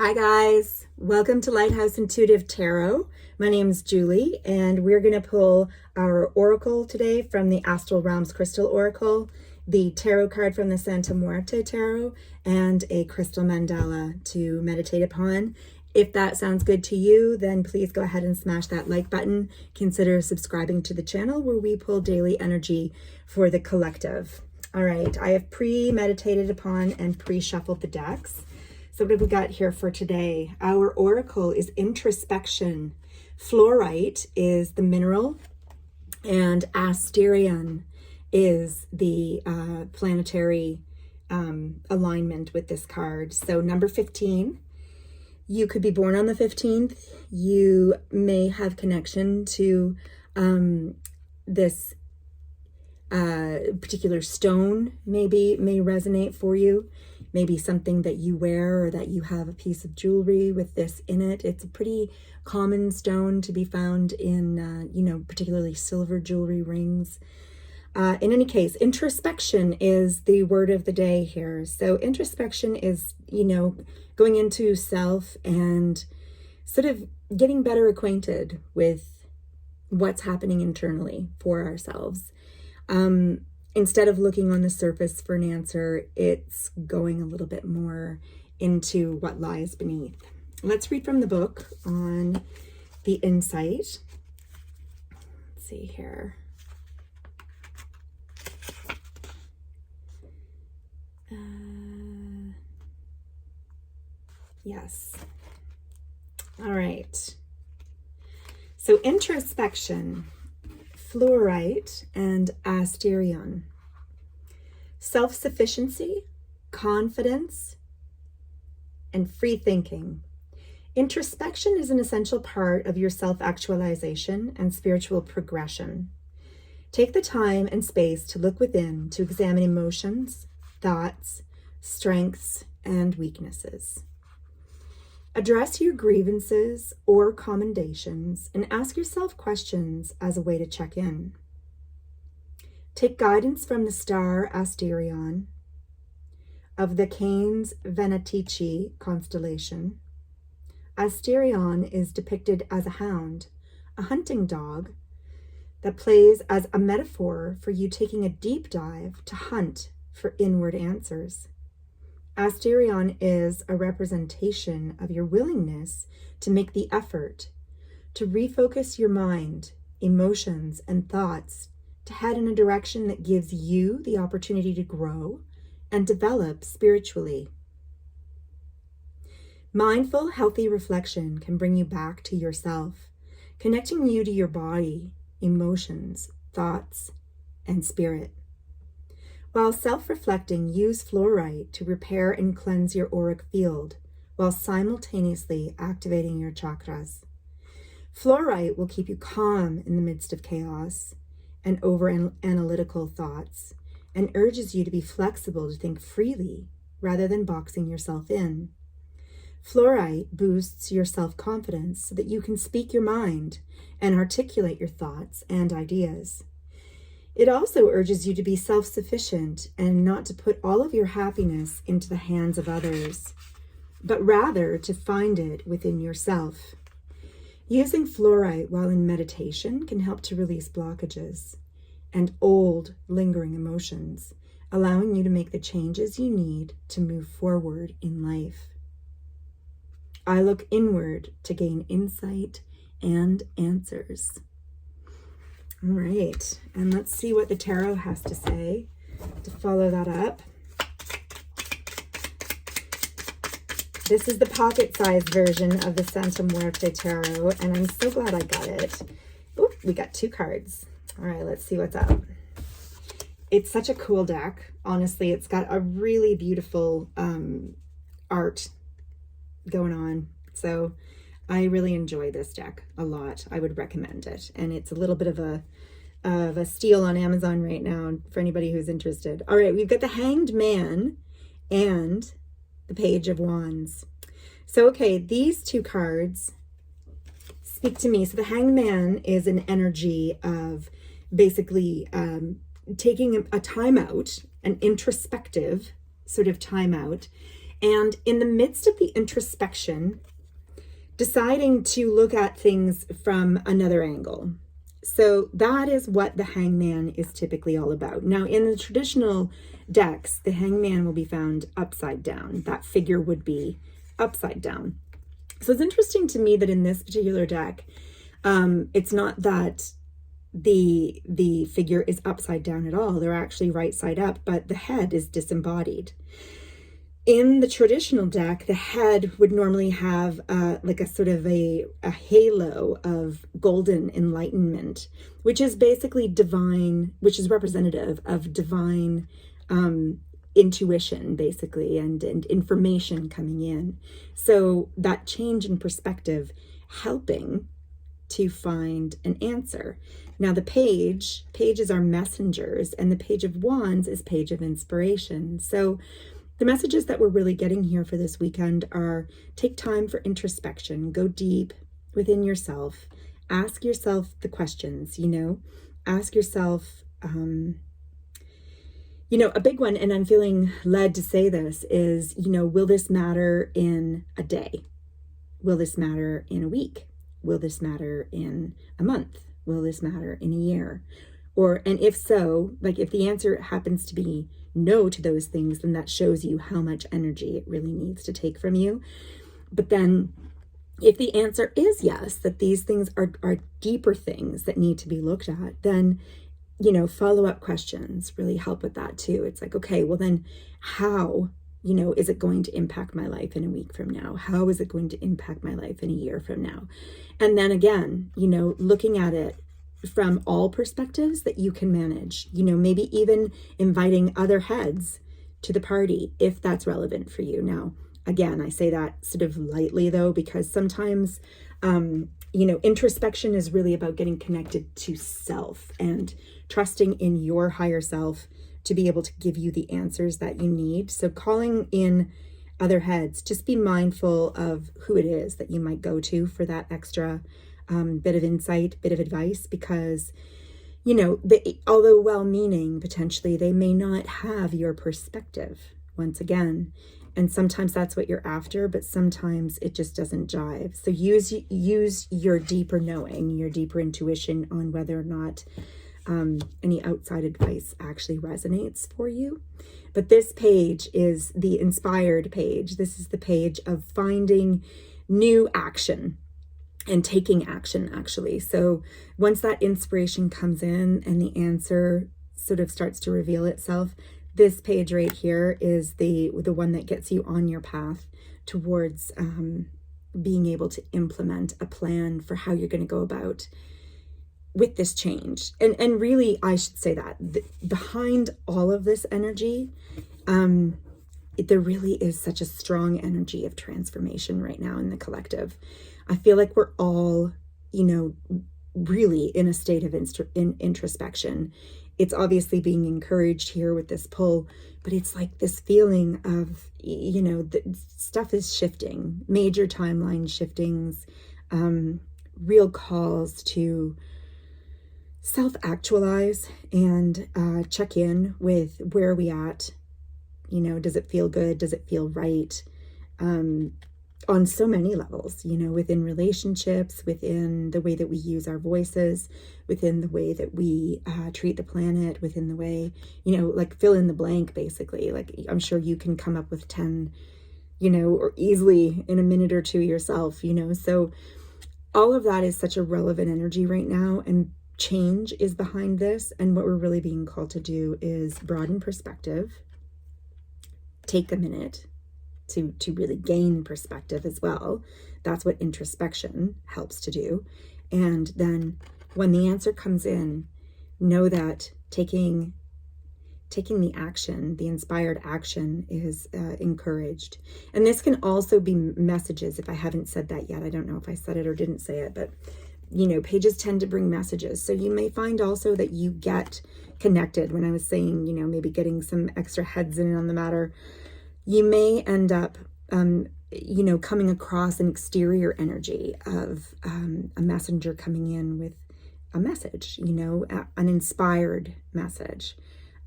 Hi guys, welcome to Lighthouse Intuitive Tarot. My name is Julie and we're going to pull our oracle today from the Astral Realms Crystal Oracle, the tarot card from the Santa Muerte Tarot, and a crystal mandala to meditate upon. If that sounds good to you, then please go ahead and smash that like button. Consider subscribing to the channel where we pull daily energy for the collective. All right, I have pre-meditated upon and pre-shuffled the decks. So what have we got here for today? Our oracle is introspection. Fluorite is the mineral, and Asterion is the planetary alignment with this card. So number 15, you could be born on the 15th. You may have connection to this particular stone may resonate for you. Maybe something that you wear or that you have a piece of jewelry with this in it. It's a pretty common stone to be found in, particularly silver jewelry rings. In any case, introspection is the word of the day here. So introspection is, going into self and sort of getting better acquainted with what's happening internally for ourselves. Instead of looking on the surface for an answer, it's going a little bit more into what lies beneath. Let's read from the book on the insight. Let's see here. Yes. All right. So introspection. Fluorite and Asterion. Self-sufficiency, confidence, and free thinking. Introspection is an essential part of your self-actualization and spiritual progression. Take the time and space to look within to examine emotions, thoughts, strengths, and weaknesses. Address your grievances or commendations and ask yourself questions as a way to check in. Take guidance from the star Asterion of the Canes Venatici constellation. Asterion is depicted as a hound, a hunting dog, that plays as a metaphor for you taking a deep dive to hunt for inward answers. Asterion is a representation of your willingness to make the effort to refocus your mind, emotions, and thoughts to head in a direction that gives you the opportunity to grow and develop spiritually. Mindful, healthy reflection can bring you back to yourself, connecting you to your body, emotions, thoughts, and spirit. While self-reflecting, use fluorite to repair and cleanse your auric field while simultaneously activating your chakras. Fluorite will keep you calm in the midst of chaos and over-analytical thoughts and urges you to be flexible to think freely rather than boxing yourself in. Fluorite boosts your self-confidence so that you can speak your mind and articulate your thoughts and ideas. It also urges you to be self-sufficient and not to put all of your happiness into the hands of others, but rather to find it within yourself. Using fluorite while in meditation can help to release blockages and old, lingering emotions, allowing you to make the changes you need to move forward in life. I look inward to gain insight and answers. All right, and let's see what the tarot has to say to follow that up. This is the pocket-sized version of the Santa Muerte Tarot, and I'm so glad I got it. Ooh, we got 2 cards. All right, let's see what's up. It's such a cool deck. Honestly, it's got a really beautiful art going on. So I really enjoy this deck a lot. I would recommend it. And it's a little bit of a steal on Amazon right now for anybody who's interested. All right, we've got the Hanged Man and the Page of Wands. So, okay, these 2 cards speak to me. So the Hanged Man is an energy of basically taking a time out, an introspective sort of time out, And in the midst of the introspection, deciding to look at things from another angle. So that is what the hangman is typically all about. Now, in the traditional decks, the hangman will be found upside down. That figure would be upside down. So it's interesting to me that in this particular deck, it's not that the figure is upside down at all. They're actually right side up, but the head is disembodied. In the traditional deck, the head would normally have like a sort of a halo of golden enlightenment, which is basically divine, which is representative of divine intuition, basically, and information coming in. So that change in perspective, helping to find an answer. Now the pages are messengers, and the Page of Wands is Page of Inspiration. So the messages that we're really getting here for this weekend are: take time for introspection, go deep within yourself, ask yourself the questions, ask yourself, a big one, and I'm feeling led to say this, is, will this matter in a day? Will this matter in a week? Will this matter in a month? Will this matter in a year? And if so, like if the answer happens to be no to those things, then that shows you how much energy it really needs to take from you. But then if the answer is yes, that these things are deeper things that need to be looked at, then, follow-up questions really help with that too. It's like, okay, well then how, is it going to impact my life in a week from now? How is it going to impact my life in a year from now? And then again, looking at it from all perspectives that you can manage, maybe even inviting other heads to the party if that's relevant for you. Now, again, I say that sort of lightly though, because sometimes, introspection is really about getting connected to self and trusting in your higher self to be able to give you the answers that you need. So calling in other heads, just be mindful of who it is that you might go to for that extra bit of insight, bit of advice, because, although well-meaning, potentially they may not have your perspective once again. And sometimes that's what you're after, but sometimes it just doesn't jive. So use your deeper knowing, your deeper intuition on whether or not any outside advice actually resonates for you. But this page is the inspired page. This is the page of finding new action and taking action, actually. So once that inspiration comes in and the answer sort of starts to reveal itself, this page right here is the one that gets you on your path towards being able to implement a plan for how you're going to go about with this change. And really, I should say that behind all of this energy, there really is such a strong energy of transformation right now in the collective. I feel like we're all, really in a state of introspection. It's obviously being encouraged here with this pull, but it's like this feeling of, the stuff is shifting, major timeline shiftings, real calls to self-actualize and check in with where are we at. Does it feel good? Does it feel right? On so many levels, within relationships, within the way that we use our voices, within the way that we treat the planet, within the way, like fill in the blank, basically. Like I'm sure you can come up with 10, or easily in a minute or two yourself, so all of that is such a relevant energy right now, and change is behind this. And what we're really being called to do is broaden perspective, take a minute to really gain perspective as well. That's what introspection helps to do. And then when the answer comes in, know that taking the action, the inspired action, is encouraged. And this can also be messages. If I haven't said that yet, I don't know if I said it or didn't say it, but pages tend to bring messages. So you may find also that you get connected. When I was saying, maybe getting some extra heads in on the matter, you may end up, coming across an exterior energy of a messenger coming in with a message, an inspired message,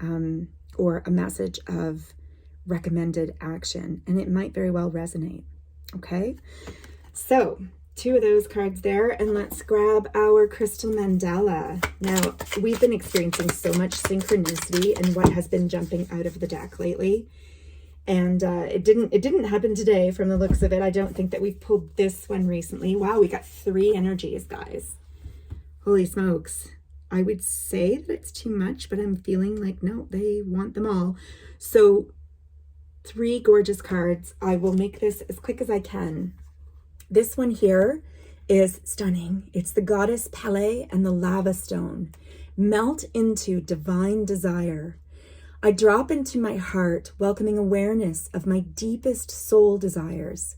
or a message of recommended action, and it might very well resonate. Okay, so 2 of those cards there, and let's grab our crystal mandala. Now, we've been experiencing so much synchronicity in what has been jumping out of the deck lately, and it didn't happen today from the looks of it. I don't think that we've pulled this one recently. Wow, we got 3 energies, guys. Holy smokes. I would say that it's too much, but I'm feeling like, no, they want them all. So 3 gorgeous cards. I will make this as quick as I can. This one here is stunning. It's the goddess Pele and the lava stone. Melt into divine desire. I drop into my heart, welcoming awareness of my deepest soul desires.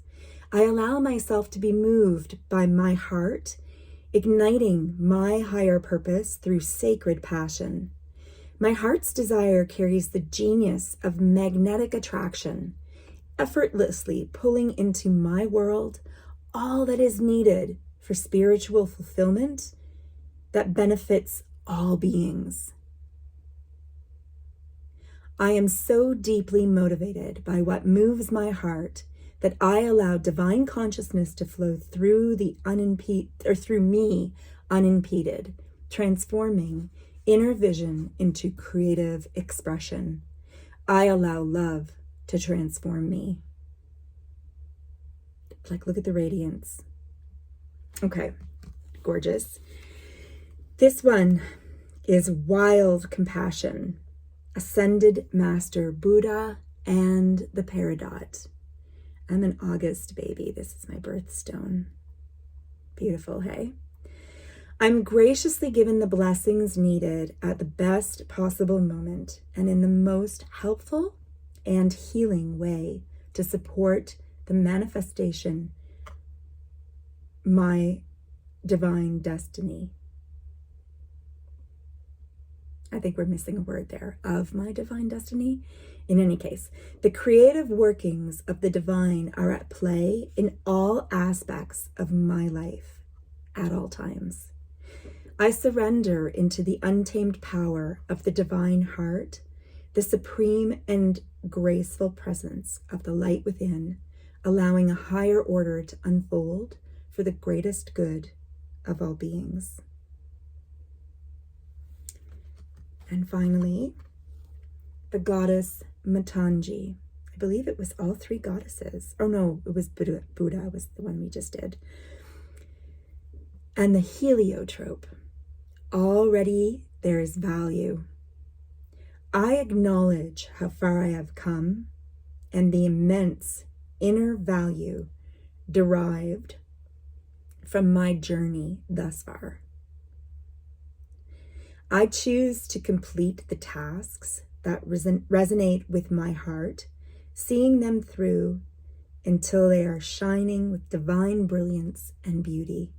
I allow myself to be moved by my heart, igniting my higher purpose through sacred passion. My heart's desire carries the genius of magnetic attraction, effortlessly pulling into my world all that is needed for spiritual fulfillment that benefits all beings. I am so deeply motivated by what moves my heart that I allow divine consciousness to flow through through me unimpeded, transforming inner vision into creative expression. I allow love to transform me. Like, look at the radiance. Okay, gorgeous. This one is wild compassion, ascended master Buddha, and the Peridot. I'm an August baby. This is my birthstone. Beautiful, hey? I'm graciously given the blessings needed at the best possible moment and in the most helpful and healing way to support the manifestation my divine destiny. I think we're missing a word there, of my divine destiny. In any case, the creative workings of the divine are at play in all aspects of my life at all times. I surrender into the untamed power of the divine heart, the supreme and graceful presence of the light within, allowing a higher order to unfold for the greatest good of all beings. And finally, the goddess Matangi. I believe it was all 3 goddesses. Oh no, it was Buddha was the one we just did. And the heliotrope. Already there is value. I acknowledge how far I have come and the immense inner value derived from my journey thus far. I choose to complete the tasks that resonate with my heart, seeing them through until they are shining with divine brilliance and beauty.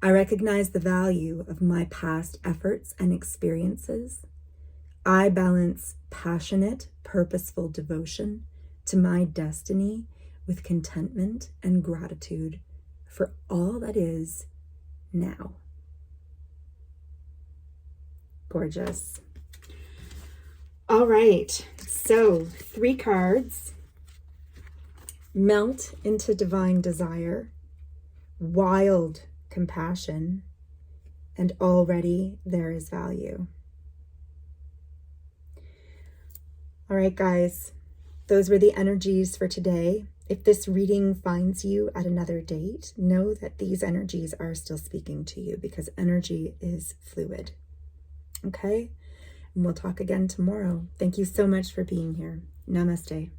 I recognize the value of my past efforts and experiences. I balance passionate, purposeful devotion to my destiny with contentment and gratitude for all that is now. Gorgeous. All right, so 3 cards. Melt into divine desire, wild compassion, and already there is value. All right, guys, those were the energies for today. If this reading finds you at another date, know that these energies are still speaking to you because energy is fluid. Okay? And we'll talk again tomorrow. Thank you so much for being here. Namaste.